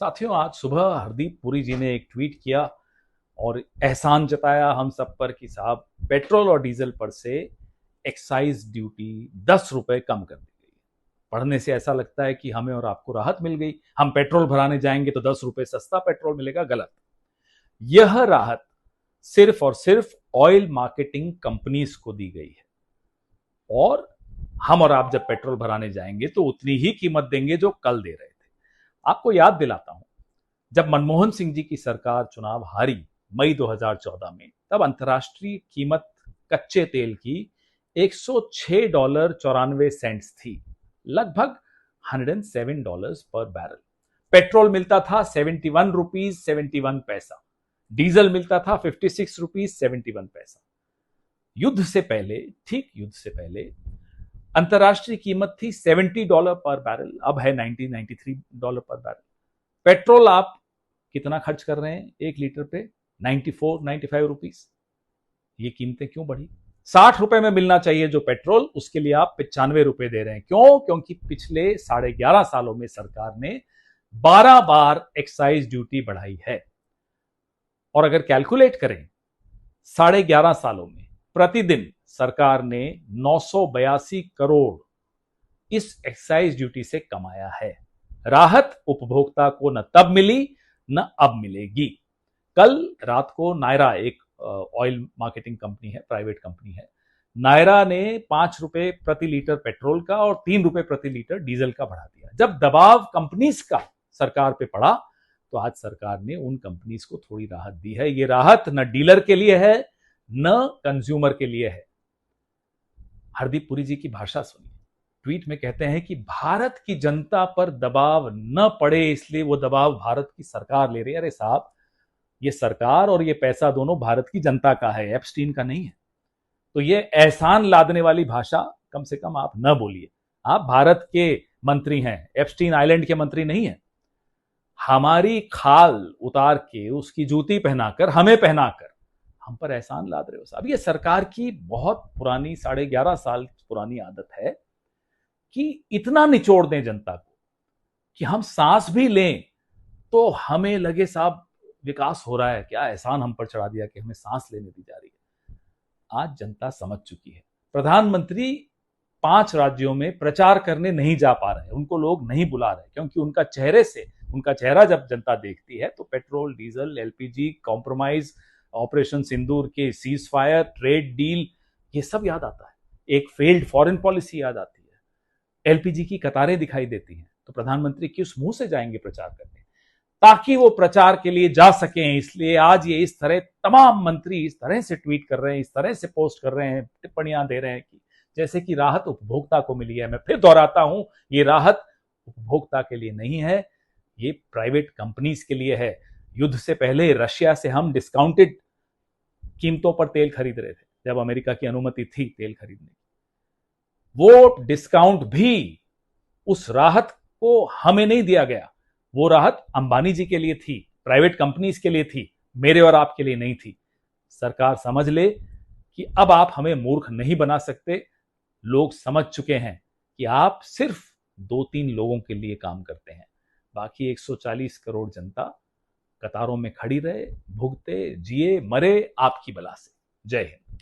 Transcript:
साथियों, आज सुबह हरदीप पुरी जी ने एक ट्वीट किया और एहसान जताया हम सब पर कि साहब पेट्रोल और डीजल पर से एक्साइज ड्यूटी 10 रुपए कम कर दी गई। पढ़ने से ऐसा लगता है कि हमें और आपको राहत मिल गई, हम पेट्रोल भराने जाएंगे तो 10 रुपए सस्ता पेट्रोल मिलेगा। गलत। यह राहत सिर्फ और सिर्फ ऑयल मार्केटिंग कंपनीज को दी गई है और हम और आप जब पेट्रोल भराने जाएंगे तो उतनी ही कीमत देंगे जो कल दे रहे थे। आपको याद दिलाता हूं, जब मनमोहन सिंह जी की सरकार चुनाव हारी मई 2014 में, तब अंतर्राष्ट्रीय कीमत कच्चे तेल की $106.94 थी, लगभग $107 पर बैरल। पेट्रोल मिलता था 71 रुपीज 71 पैसा, डीजल मिलता था 56 रुपीज 71 पैसा। युद्ध से पहले, ठीक युद्ध से पहले अंतर्राष्ट्रीय कीमत थी $70 पर बैरल, अब है $93 पर बैरल। पेट्रोल आप कितना खर्च कर रहे हैं एक लीटर पे? 95 रुपीस। ये कीमतें क्यों बढ़ी? 60 रुपए में मिलना चाहिए जो पेट्रोल, उसके लिए आप 95 रुपए दे रहे हैं। क्यों? क्योंकि पिछले 11.5 सालों में सरकार ने 12 बार एक्साइज ड्यूटी बढ़ाई है। और अगर कैलकुलेट करें 11.5 सालों में प्रतिदिन सरकार ने 982 करोड़ इस एक्साइज ड्यूटी से कमाया है। राहत उपभोक्ता को न तब मिली न अब मिलेगी। कल रात को नायरा, एक ऑयल मार्केटिंग कंपनी है, प्राइवेट कंपनी है, नायरा ने 5 रुपए प्रति लीटर पेट्रोल का और 3 रुपए प्रति लीटर डीजल का बढ़ा दिया। जब दबाव कंपनीज का सरकार पे पड़ा तो आज सरकार ने उन कंपनीज को थोड़ी राहत दी है। ये राहत न डीलर के लिए है न कंज्यूमर के लिए है। हरदीप पुरी जी की भाषा सुनिए। ट्वीट में कहते हैं कि भारत की जनता पर दबाव न पड़े इसलिए वो दबाव भारत की सरकार ले रही है। अरे साहब, ये सरकार और ये पैसा दोनों भारत की जनता का है, एप्स्टीन का नहीं है। तो ये एहसान लादने वाली भाषा कम से कम आप न बोलिए। आप भारत के मंत्री हैं, एप्स्टीन आइलैंड के मंत्री नहीं है। हमारी खाल उतार के उसकी जूती पहनाकर, हमें पहनाकर हम पर एहसान लाद रहे हो साहब। ये सरकार की बहुत पुरानी, 11.5 साल पुरानी आदत है कि इतना निचोड़ दें जनता को कि हम सांस भी लें तो हमें लगे साहब विकास हो रहा है, क्या एहसान हम पर चढ़ा दिया कि हमें सांस लेने दी जा रही है। आज जनता समझ चुकी है। प्रधानमंत्री 5 राज्यों में प्रचार करने नहीं जा पा रहे, उनको लोग नहीं बुला रहे, क्योंकि उनका चेहरा जब जनता देखती है तो petrol, diesel, LPG, compromise, operation Sindoor के सीज फायर, ट्रेड डील, ये सब याद आता है। एक फेल्ड फॉरेन पॉलिसी याद आती है, एलपीजी की कतारें दिखाई देती हैं। तो प्रधानमंत्री किस मुंह से जाएंगे प्रचार करने, ताकि वो प्रचार के लिए जा सकें। इसलिए आज ये इस तरह तमाम मंत्री इस तरह से ट्वीट कर रहे हैं, इस तरह से पोस्ट कर रहे हैं, टिप्पणियां दे रहे हैं कि जैसे कि राहत उपभोक्ता को मिली है। मैं फिर दोहराता हूं, ये राहत उपभोक्ता के लिए नहीं है, ये प्राइवेट कंपनीज के लिए है। युद्ध से पहले रशिया से हम डिस्काउंटेड कीमतों पर तेल खरीद रहे थे, जब अमेरिका की अनुमति थी तेल खरीदने की। वो डिस्काउंट भी उस राहत को हमें नहीं दिया गया। वो राहत अंबानी जी के लिए थी, प्राइवेट कंपनीज के लिए थी, मेरे और आपके लिए नहीं थी। सरकार समझ ले कि अब आप हमें मूर्ख नहीं बना सकते। लोग समझ चुके हैं कि आप सिर्फ 2-3 लोगों के लिए काम करते हैं, बाकी 140 करोड़ जनता कतारों में खड़ी रहे, भुगते, जिए, मरे आपकी बला से। जय हिंद।